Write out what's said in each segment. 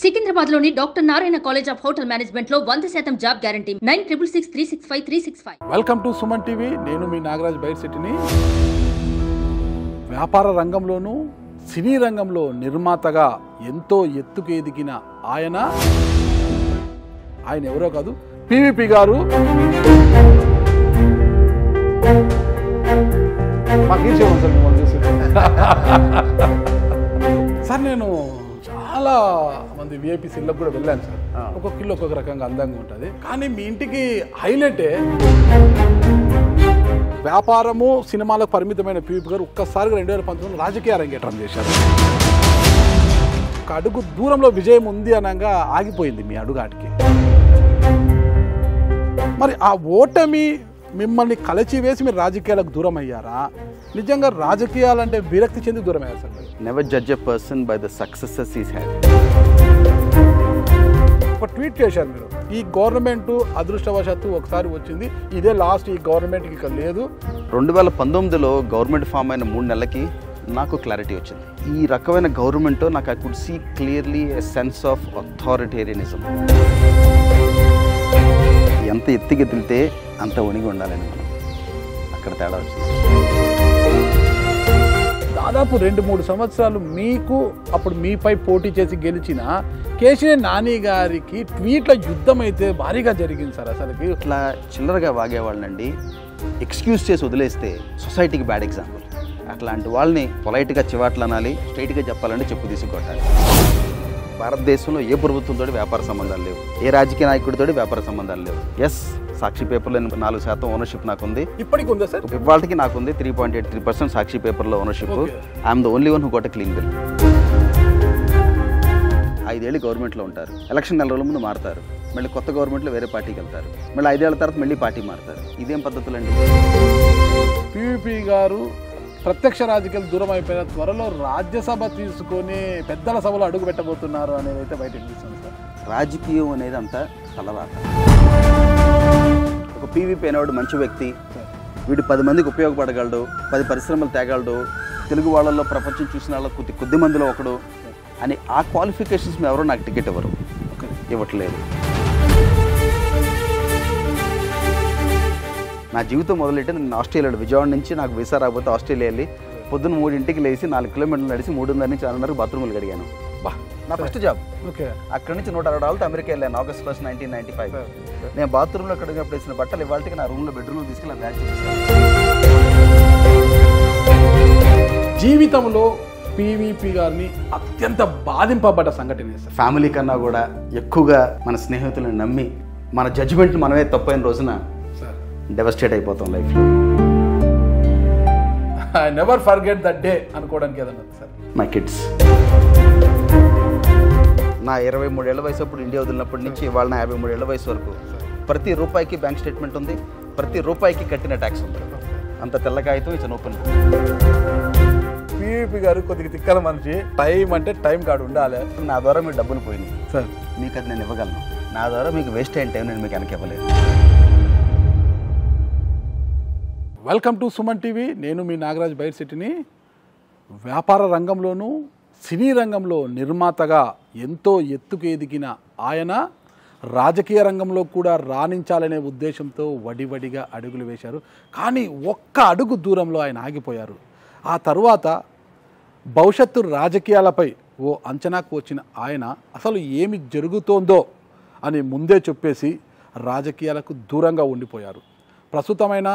సికింద్రాబాద్లోని doctor Narayana college of hotel management లో 100% job guarantee 966365 welcome to Suman TV. నేను మీ Nagaraj byte సిటీని. వ్యాపార రంగంలోనూ సినీ రంగంలో నిర్మాతగా ఎంతో ఎత్తుకు ఎదిగిన ఆయన ఎవరో కాదు, పివిపి గారు. సార్ నేను చాలా మంది విఐపి సిల్లకు కూడా వెళ్ళాను సార్. ఒక్కొక్క ఇల్లు ఒక్కొక్క రకంగా అందంగా ఉంటుంది. కానీ మీ ఇంటికి హైలైటే వ్యాపారము సినిమాలకు పరిమితమైన పివిపి గారు ఒక్కసారిగా 2019 రాజకీయ అరంగేట్రం చేశారు. ఒక అడుగు దూరంలో విజయం ఉంది అనగా ఆగిపోయింది మీ అడుగాటికి. మరి ఆ ఓటమి మిమ్మల్ని కలచివేసి మీరు రాజకీయాలకు దూరం అయ్యారా? నిజంగా రాజకీయాలంటే విరక్తి చెంది దూరం అయ్యారు sir? Never judge a person by the successes he's had. ఒక ట్వీట్ చేశారు మీరు, ఈ గవర్నమెంట్ అదృష్టవశాత్తు ఒకసారి వచ్చింది, ఇదే లాస్ట్, ఈ గవర్నమెంట్కి ఇక లేదు. 2019లో గవర్నమెంట్ ఫామ్ అయిన 3 నెలలకి నాకు క్లారిటీ వచ్చింది. ఈ రకమైన గవర్నమెంట్ నాకు I could see clearly a sense of authoritarianism. ఎంత ఎత్తికెదిలితే అంత వణిగి ఉండాలని మనం అక్కడ తేడా వచ్చింది. దాదాపు 2-3 సంవత్సరాలు మీకు అప్పుడు మీపై పోటీ చేసి గెలిచిన కేసీఆర్ నాని గారికి ట్వీట్ల యుద్ధం అయితే భారీగా జరిగింది సార్. అసలుకి ఇట్లా చిల్లరగా వాగేవాళ్ళండి ఎక్స్క్యూజ్ చేసి వదిలేస్తే సొసైటీకి బ్యాడ్ ఎగ్జాంపుల్. అట్లాంటి వాళ్ళని పొలైట్గా చివాట్లు అనాలి, స్ట్రైట్గా చెప్పాలంటే చెప్పు తీసుకొట్టాలి. భారతదేశంలో ఏ ప్రభుత్వంతో వ్యాపార సంబంధాలు లేవు, ఏ రాజకీయ నాయకుడితో వ్యాపార సంబంధాలు లేవు. ఎస్, సాక్షి పేపర్లో 4% ఓనర్షిప్ నాకుంది. ఇప్పటికి ఉందా సార్? ఇవాళకి నాకుంది 3.83% సాక్షి పేపర్లో ownership. I'm the only one who got a clean bill. 5 ఏళ్ళు గవర్నమెంట్లో ఉంటారు, ఎలక్షన్ 4 రోజుల ముందు మారుతారు, మళ్ళీ కొత్త గవర్నమెంట్లో వేరే పార్టీకి వెళ్తారు, మళ్ళీ 5 ఏళ్ల తర్వాత మళ్ళీ పార్టీ మారుతారు. ఇదేం పద్ధతులండి? పివిపి గారు ప్రత్యక్ష రాజకీయాలు దూరం అయిపోయిన త్వరలో రాజ్యసభ తీసుకొని పెద్దల సభలో అడుగు పెట్టబోతున్నారు అనేది అయితే బయట వినిపిస్తుంది సార్. రాజకీయం అనేది అంతా తలరాత. ఒక పివిపి అనేవాడు మంచి వ్యక్తి, వీడు 10 మందికి ఉపయోగపడగలడు, 10 పరిశ్రమలు తేగలడు, తెలుగు వాళ్ళల్లో ప్రపంచం చూసిన వాళ్ళ కొద్ది మందిలో ఒకడు అని ఆ క్వాలిఫికేషన్స్ ఎవరో నాకు టికెట్ ఇవ్వట్లేదు. నా జీవితం మొదలెట్టి నేను ఆస్ట్రేలియాలో విజయవాడ నుంచి నాకు వీసా రాకపోతే ఆస్ట్రేలియా వెళ్ళి పొద్దున్న 3ంటికి లేచి 4 కిలోమీటర్లు నడిచి 3:30 నుంచి 6:30 బాత్రూములు కడిగాను. నా ఫస్ట్ జాబ్. అక్కడి నుంచి $160 అమెరికా వెళ్ళాను August 1, 1995. నేను బాత్రూంలో కడిగినప్పుడు వేసిన బట్టలు ఇవాళకి నా బెడ్రూమ్లో తీసుకెళ్ళి బ్యాచ్ చేస్తాను. జీవితంలో పివిపి గారిని అత్యంత బాధింపబడ్డ సంఘటన సార్. ఫ్యామిలీ కన్నా కూడా ఎక్కువగా మన స్నేహితులను నమ్మి మన జడ్జిమెంట్ మనమే తప్పైన రోజున డెవస్టేట్ అయిపోతాం లైఫ్లో. I never forget that day అనుకోవడానికి ఏదన్నా సార్? My kids. నా 23 ఏళ్ల వయసు అప్పుడు ఇండియా వదిలినప్పటి నుంచి ఇవాళ నా 53 ఏళ్ల వయసు వరకు ప్రతి రూపాయికి బ్యాంక్ స్టేట్మెంట్ ఉంది, ప్రతి రూపాయికి కట్టిన ట్యాక్స్ ఉంది. అంత తెల్లకాయతో ఇట్స్ ఓపెన్. పివిపి గారు కొద్దిగా తిక్కల మనిషి. టైం అంటే టైం కాడు ఉండాలి. నా ద్వారా మీకు డబ్బులు పోయినాయి సార్, మీకు అది నేను ఇవ్వగలను. నా ద్వారా మీకు వేస్ట్ అయిన టైం నేను మీకు వెనక్కి ఇవ్వలేదు. Welcome to Suman TV. నేను మీ నాగరాజ్ బైట్ సిటీని. వ్యాపార రంగంలోనూ సినీ రంగంలో నిర్మాతగా ఎంతో ఎత్తుకు ఎదిగిన ఆయన రాజకీయ రంగంలో కూడా రాణించాలనే ఉద్దేశంతో వడివడిగా అడుగులు వేశారు. కానీ ఒక్క అడుగు దూరంలో ఆయన ఆగిపోయారు. ఆ తరువాత భవిష్యత్తు రాజకీయాలపై ఓ అంచనాకు వచ్చిన ఆయన అసలు ఏమి జరుగుతోందో అని ముందే చెప్పేసి రాజకీయాలకు దూరంగా ఉండిపోయారు. ప్రస్తుతమైన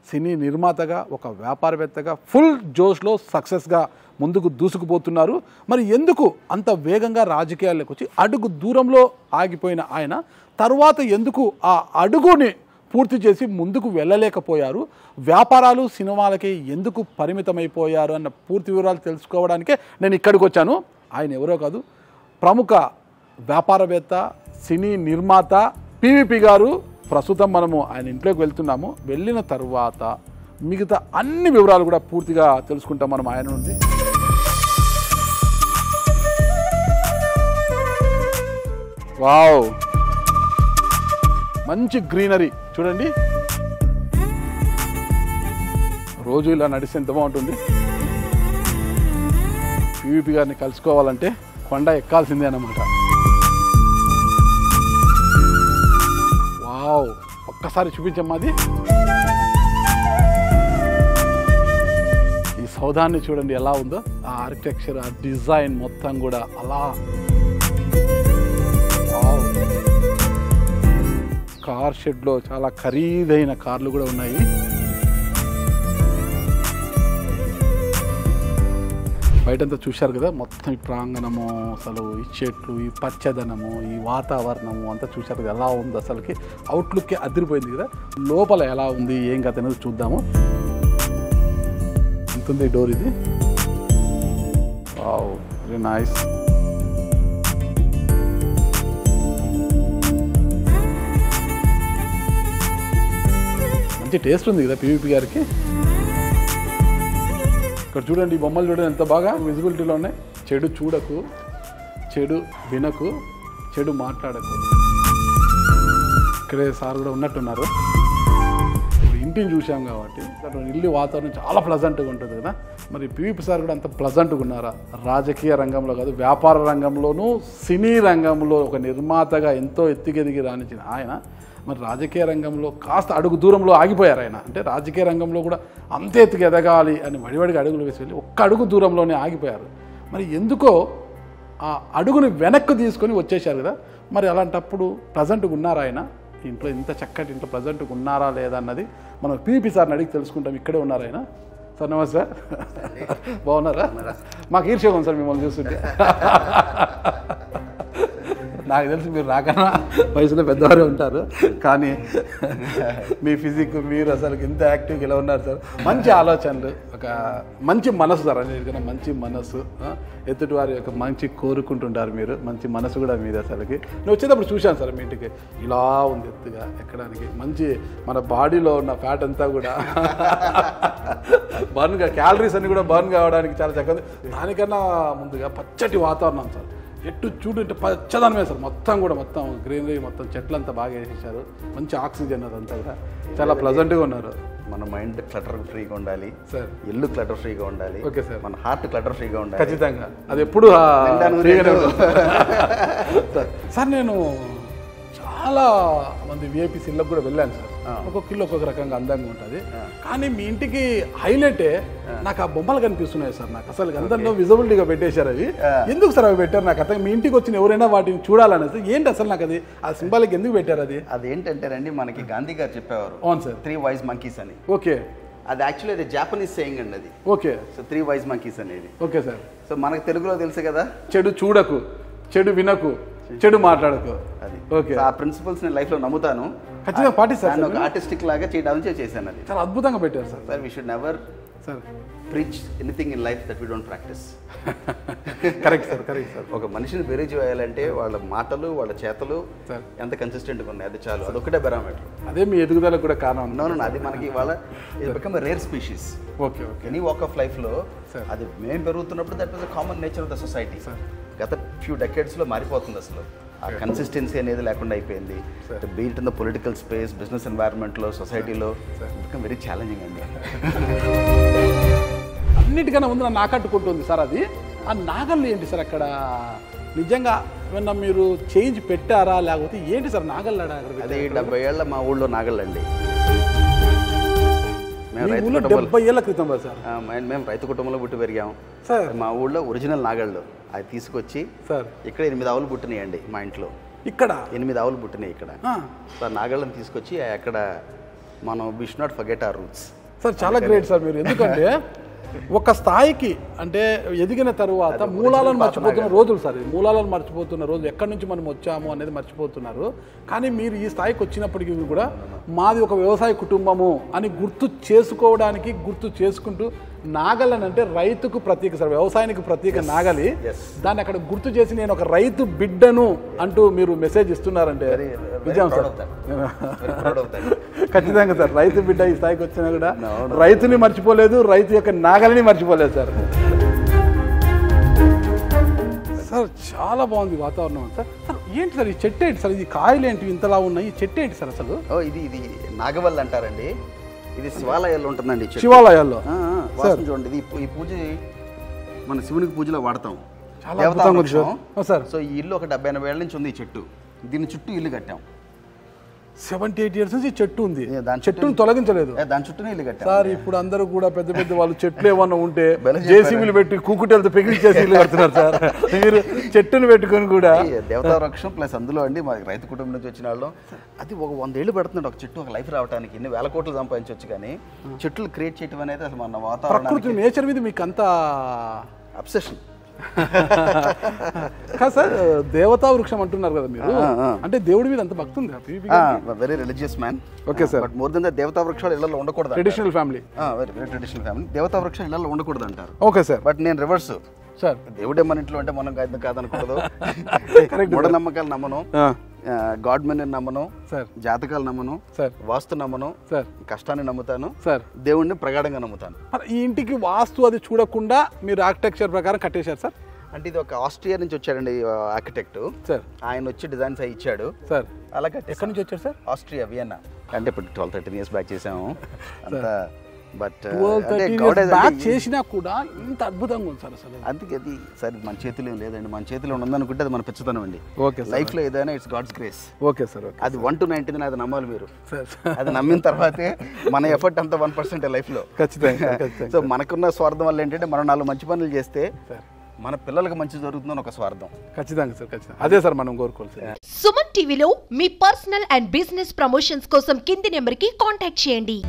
సినీ నిర్మాతగా, ఒక వ్యాపారవేత్తగా ఫుల్ జోష్లో సక్సెస్గా ముందుకు దూసుకుపోతున్నారు. మరి ఎందుకు అంత వేగంగా రాజకీయాల్లోకి వచ్చి అడుగు దూరంలో ఆగిపోయిన ఆయన తర్వాత ఎందుకు ఆ అడుగుని పూర్తి చేసి ముందుకు వెళ్ళలేకపోయారు? వ్యాపారాలు సినిమాలకి ఎందుకు పరిమితమైపోయారు అన్న పూర్తి వివరాలు తెలుసుకోవడానికే నేను ఇక్కడికి వచ్చాను. ఆయన ఎవరో కాదు, ప్రముఖ వ్యాపారవేత్త, సినీ నిర్మాత పివిపి గారు. ప్రస్తుతం మనము ఆయన ఇంట్లోకి వెళ్తున్నాము. వెళ్ళిన తర్వాత మిగతా అన్ని వివరాలు కూడా పూర్తిగా తెలుసుకుంటాం మనం ఆయన నుండి. వావ్, మంచి గ్రీనరీ చూడండి. రోజు ఇలా నడిస్తే ఎంత బాగుంటుంది. పివిపి గారిని కలుసుకోవాలంటే కొండ ఎక్కాల్సిందే అన్నమాట. వావ్, ఒక్కసారి చూపించమ్మా అది. ఈ సౌధాన్ని చూడండి ఎలా ఉందో, ఆ ఆర్కిటెక్చర్, ఆ డిజైన్ మొత్తం కూడా అలా. కార్ షెడ్లో చాలా ఖరీదైన కార్లు కూడా ఉన్నాయి. బయటంతా చూశారు కదా, మొత్తం ఈ ప్రాంగణము, అసలు ఈ చెట్లు, ఈ పచ్చదనము, ఈ వాతావరణము అంతా చూశారు కదా ఎలా ఉంది. అసలుకి అవుట్లుక్కే అదిరిపోయింది కదా. లోపల ఎలా ఉంది, ఏం కథ అనేది చూద్దాము. ఎంత ఉంది డోర్ ఇది. Wow, very nice. మంచి టేస్ట్ ఉంది కదా పీవీపీ గారికి. ఇక్కడ చూడండి, ఈ బొమ్మలు చూడండి ఎంత బాగా విజిబిలిటీలో ఉన్నాయి. చెడు చూడకు, చెడు వినకు, చెడు మాట్లాడకు. ఇక్కడే సార్ కూడా ఉన్నట్టున్నారు. ఇప్పుడు ఇంటిని చూసాం కాబట్టి ఇల్లు వాతావరణం చాలా ప్లజెంట్గా ఉంటుంది కదా. మరి పీవీపీ సార్ కూడా అంత ప్లజెంట్గా ఉన్నారా? రాజకీయ రంగంలో కాదు, వ్యాపార రంగంలోనూ సినీ రంగంలో ఒక నిర్మాతగా ఎంతో ఎత్తుకెదిగి రాణించిన ఆయన మరి రాజకీయ రంగంలో కాస్త అడుగు దూరంలో ఆగిపోయారు ఆయన. అంటే రాజకీయ రంగంలో కూడా అంతే ఎత్తుకు ఎదగాలి అని వడివడిగా అడుగులు వేసి వెళ్ళి ఒక్క అడుగు దూరంలోనే ఆగిపోయారు. మరి ఎందుకో ఆ అడుగుని వెనక్కి తీసుకొని వచ్చేసారు కదా. మరి అలాంటప్పుడు ప్రజెంట్గా ఉన్నారా ఆయన ఇంట్లో, ఇంత చక్కటి ఇంట్లో ప్రజెంట్గా ఉన్నారా లేదా అన్నది మనం పీవీపీ సార్ని అడిగి తెలుసుకుంటాం. ఇక్కడే ఉన్నారు ఆయన. సార్ నమస్తే, బాగున్నారా? మాకు ఈర్ష్యగా ఉంది సార్ మిమ్మల్ని చూస్తుంటే. నాకు తెలిసి మీరు నాకన్నా వయసులో పెద్దవారే ఉంటారు, కానీ మీ ఫిజిక్, మీరు అసలు ఇంత యాక్టివ్గా ఇలా ఉన్నారు సార్. మంచి ఆలోచనలు, ఒక మంచి మనసు సార్. అనేది మంచి మనసు, ఎదుటి వారి యొక్క మంచి కోరుకుంటుంటారు మీరు. మంచి మనసు కూడా మీది. అసలుకి నేను వచ్చేటప్పుడు చూశాను సార్ మీ ఇంటికి, ఇలా ఉంది ఎత్తుగా ఎక్కడానికి. మంచి మన బాడీలో ఉన్న ఫ్యాట్ అంతా కూడా బర్న్గా, క్యాలరీస్ అన్ని కూడా బర్న్ కావడానికి చాలా చక్కగా. దానికన్నా ముందుగా పచ్చటి వాతావరణం సార్. ఎట్టు చూడంటే పచ్చదనమే సార్. మొత్తం కూడా మొత్తం గ్రీనరీ, మొత్తం చెట్లంతా బాగా వేసేసారు. మంచి ఆక్సిజన్ అదంతా కూడా చాలా ప్లజెంట్గా ఉన్నారు. మన మైండ్ క్లటర్ ఫ్రీగా ఉండాలి సార్, ఇల్లు క్లటర్ ఫ్రీగా ఉండాలి. Okay sir. మన హార్ట్ క్లటర్ ఫ్రీగా ఉండాలి. ఖచ్చితంగా అది ఎప్పుడు సార్. నేను చాలా మంది విఐపీస్ ఇళ్ళకు కూడా వెళ్ళాను సార్. ఒక్కొక్క ఇల్లు ఒక్కొక్క రకంగా అందంగా ఉంటుంది. కానీ మీ ఇంటికి హైలైటే నాకు ఆ బొమ్మలు కనిపిస్తున్నాయి సార్. నాకు అసలు అందరిలో విజిబిలిటీగా పెట్టేశారు. అవి ఎందుకు సార్ అవి పెట్టారు నాకు అర్థం. మీ ఇంటికి వచ్చిన ఎవరైనా వాటిని చూడాలనేది ఏంటి అసలు నాకు అది, ఆ సింబాలిక్ ఎందుకు పెట్టారు అది? అదేంటంటేనండి, మనకి గాంధీ గారు చెప్పేవారు. అవును సార్, 3 wise monkeys అని. ఓకే. అది యాక్చువల్లీ అది జాపనీస్ సేయింగ్ అండి అది. ఓకే. సో 3 wise monkeys అనేది. Okay sir. సో మనకు తెలుగులో తెలుసు కదా, చెడు చూడకు, చెడు వినకు, చెడు మాట్లాడకు. అది ఓకే. ఆ ప్రిన్సిపల్స్ నేను లైఫ్లో నమ్ముతాను, ఖచ్చితంగా పాటిస్తాను. ఒక ఆర్టిస్టిక్ లాగా చేయడానికి చేశాను. అది చాలా అద్భుతంగా పెట్టారు sir. Sir we should never sir preach anything in life that we don't practice. Correct sir, correct sir. ఒక మనిషిని బెరీజ్ చేయాలంటే వాళ్ళ మాటలు, వాళ్ళ చేతలు ఎంత కన్సిస్టెంట్గా ఉన్నాయి అది చాలు. అదొక్కటే బెరామీటర్. అదే మీ ఎదుగుదలకు కూడా కారణం. నో అది మనకి ఇవాళ ఇది become rare species. Okay okay. Any walk of లైఫ్లో అది మేము పెరుగుతున్నప్పుడు that was the common nature of the society. గత ఫ్యూ డెకేడ్స్లో మారిపోతుంది అసలు. ఆ కన్సిస్టెన్సీ అనేది లేకుండా అయిపోయింది. Be it in the political space, business ఎన్వైరన్మెంట్లో, సొసైటీలో బికమ్ వెరీ ఛాలెంజింగ్ అండి. అన్నిటికన్నా ముందు నన్ను ఆకట్టుకుంటుంది సార్ అది. ఆ నాగళ్ళు ఏంటి సార్ అక్కడ? నిజంగా ఏమన్నా మీరు చేంజ్ పెట్టారా లేకపోతే ఏంటి సార్ నాగళ్ళు? అది 70 ఏళ్ళ మా ఊళ్ళో నాగళ్ళండి. మేము 70 ఏళ్ళ క్రితం సార్. మేము రైతు కుటుంబంలో పుట్టి పెరిగాం సార్. మా ఊళ్ళో ఒరిజినల్ నాగళ్ళు అవి తీసుకొచ్చి సార్ ఇక్కడ 8 ఆవులు పుట్టినాయండి మా ఇంట్లో. ఇక్కడ 8 ఆవులు పుట్టినాయి ఇక్కడ. సార్ నాగళ్ళని తీసుకొచ్చి అక్కడ మనం we should not forget our roots. Sir చాలా గ్రేట్ సార్ మీరు. ఎందుకంటే ఒక స్థాయికి అంటే ఎదిగిన తరువాత మూలాలను మర్చిపోతున్న రోజులు సార్. మూలాలను మర్చిపోతున్న రోజు, ఎక్కడి నుంచి మనం వచ్చాము అనేది మర్చిపోతున్నారు. కానీ మీరు ఈ స్థాయికి వచ్చినప్పటికీ కూడా మాది ఒక వ్యవసాయ కుటుంబము అని గుర్తు చేసుకోవడానికి, గుర్తు చేసుకుంటూ నాగలని అంటే రైతుకు ప్రతీక సార్, వ్యవసాయానికి ప్రతీక నాగలి. దాన్ని అక్కడ గుర్తు చేసి నేను ఒక రైతు బిడ్డను అంటూ మీరు మెసేజ్ ఇస్తున్నారంటే విజయం సార్. ఖచ్చితంగా సార్, రైతు బిడ్డ ఈ స్థాయికి వచ్చినా కూడా రైతుని మర్చిపోలేదు, రైతు యొక్క నాగలిని మర్చిపోలేదు సార్. సార్ చాలా బాగుంది వాతావరణం సార్. సార్ ఏంటి సార్ ఈ చెట్టు ఏంటి సార్? ఇది కాయలు ఏంటి ఇంతలా ఉన్నాయి? ఈ చెట్టు ఏంటి సార్ అసలు? ఇది నాగవల్లి అంటారండి. ఇది శివాలయాల్లో ఉంటుందండి. శివాలయాల్లో చూడండి. ఈ పూజ మన శివునికి పూజలో వాడతాం. సార్. సో ఈ ఇల్లు ఒక 70-80 ఏళ్ళ నుంచి ఉంది ఈ చెట్టు. దీని చుట్టూ ఇల్లు కట్టాం. 78 years నుంచి చెట్టు ఉంది, దాని చెట్టును తొలగించలేదు. దాని చుట్టూనే ఇల్లు కట్టాం సార్ ఇప్పుడు అందరూ కూడా పెద్ద పెద్ద వాళ్ళు చెట్లు ఏమన్నా ఉంటే జేసీబీలు పెట్టి కూకుటెలతో పెగిలిచేసి ఇల్లు కడుతున్నారు సార్. మీరు చెట్టును పెట్టుకొని కూడా దేవతా వృక్షం ప్లస్ అందులో అండి మా రైతు కుటుంబం నుంచి వచ్చిన వాళ్ళు అది ఒక 100 ఏళ్ళు పడుతుంది ఒక చెట్టు ఒక లైఫ్ రావడానికి. ఇన్ని వేల కోట్లు సంపాదించవచ్చు, కానీ చెట్లు క్రియేట్ చేయడం అనేది అసలు మన వాతావరణం ప్రకృతి నేచర్ మీద మీకు అంత అబ్సెషన్ కాదు సార్. దేవతా వృక్షం అంటున్నారు కదా మీరు, అంటే దేవుడి మీద అంత భక్తి ఉంది? Very religious man. Okay sir. But more than that దేవతా వృక్షాలు ఇళ్లలో ఉండకూడదు. Traditional family, very very traditional family. దేవతా వృక్షాలు ఇళ్లలో ఉండకూడదు అంటారు. Okay sir. బట్ నేను రివర్స్ సార్. దేవుడే మన ఇంట్లో అంటే మనం కాదనకూడదు. మూఢనమ్మకాలు నమ్మను, గాడ్ మెన్ నమ్మను సార్, జాతకాలు నమ్మను సార్, వాస్తు నమ్మను సార్, కష్టాన్ని నమ్ముతాను సార్, దేవుణ్ణి ప్రగాఢంగా నమ్ముతాను. ఈ ఇంటికి వాస్తు అది చూడకుండా మీరు ఆర్కిటెక్చర్ ప్రకారం కట్టేశారు సార్? అంటే ఇది ఒక ఆస్ట్రియా నుంచి వచ్చాడండి ఆర్కిటెక్ట్ సార్. ఆయన వచ్చి డిజైన్స్ అవి ఇచ్చాడు సార్. అలా ఎక్కడి నుంచి వచ్చారు సార్? Austria Vienna. అంటే ఇప్పుడు 12-13 years బ్యాక్ చేసాము అంతా. బట్ చేసినా కూడా ఇంత అద్భుతంగా ఉంది సార్ అసలు. అందుకే అది సరే మన చేతిలో లేదండి, మన చేతిలో ఉందనుకుంటే అది మన పిచ్చతనం అండి. ఓకే లైఫ్ లో ఏదైనా it's God's grace. Okay sir. అది 1 to 90 అది నమ్మాలి మీరు. అది నమ్మిన తర్వాతే మన ఎఫర్ట్ అంతా 1% లైఫ్ లో. ఖచ్చితంగా. సో మనకున్న స్వార్థం వల్ల ఏంటంటే మనం 4 మంచి పనులు చేస్తే మన పిల్లలకు మంచి జరుగుతుందని ఒక స్వార్థం. ఖచ్చితంగా సార్, ఖచ్చితంగా అదే సార్ మనం కోరుకోవాలి. సుమన్ టీవీలో మీ పర్సనల్ అండ్ బిజినెస్ ప్రమోషన్స్ కోసం కింది నెంబర్కి కాంటాక్ట్ చేయండి.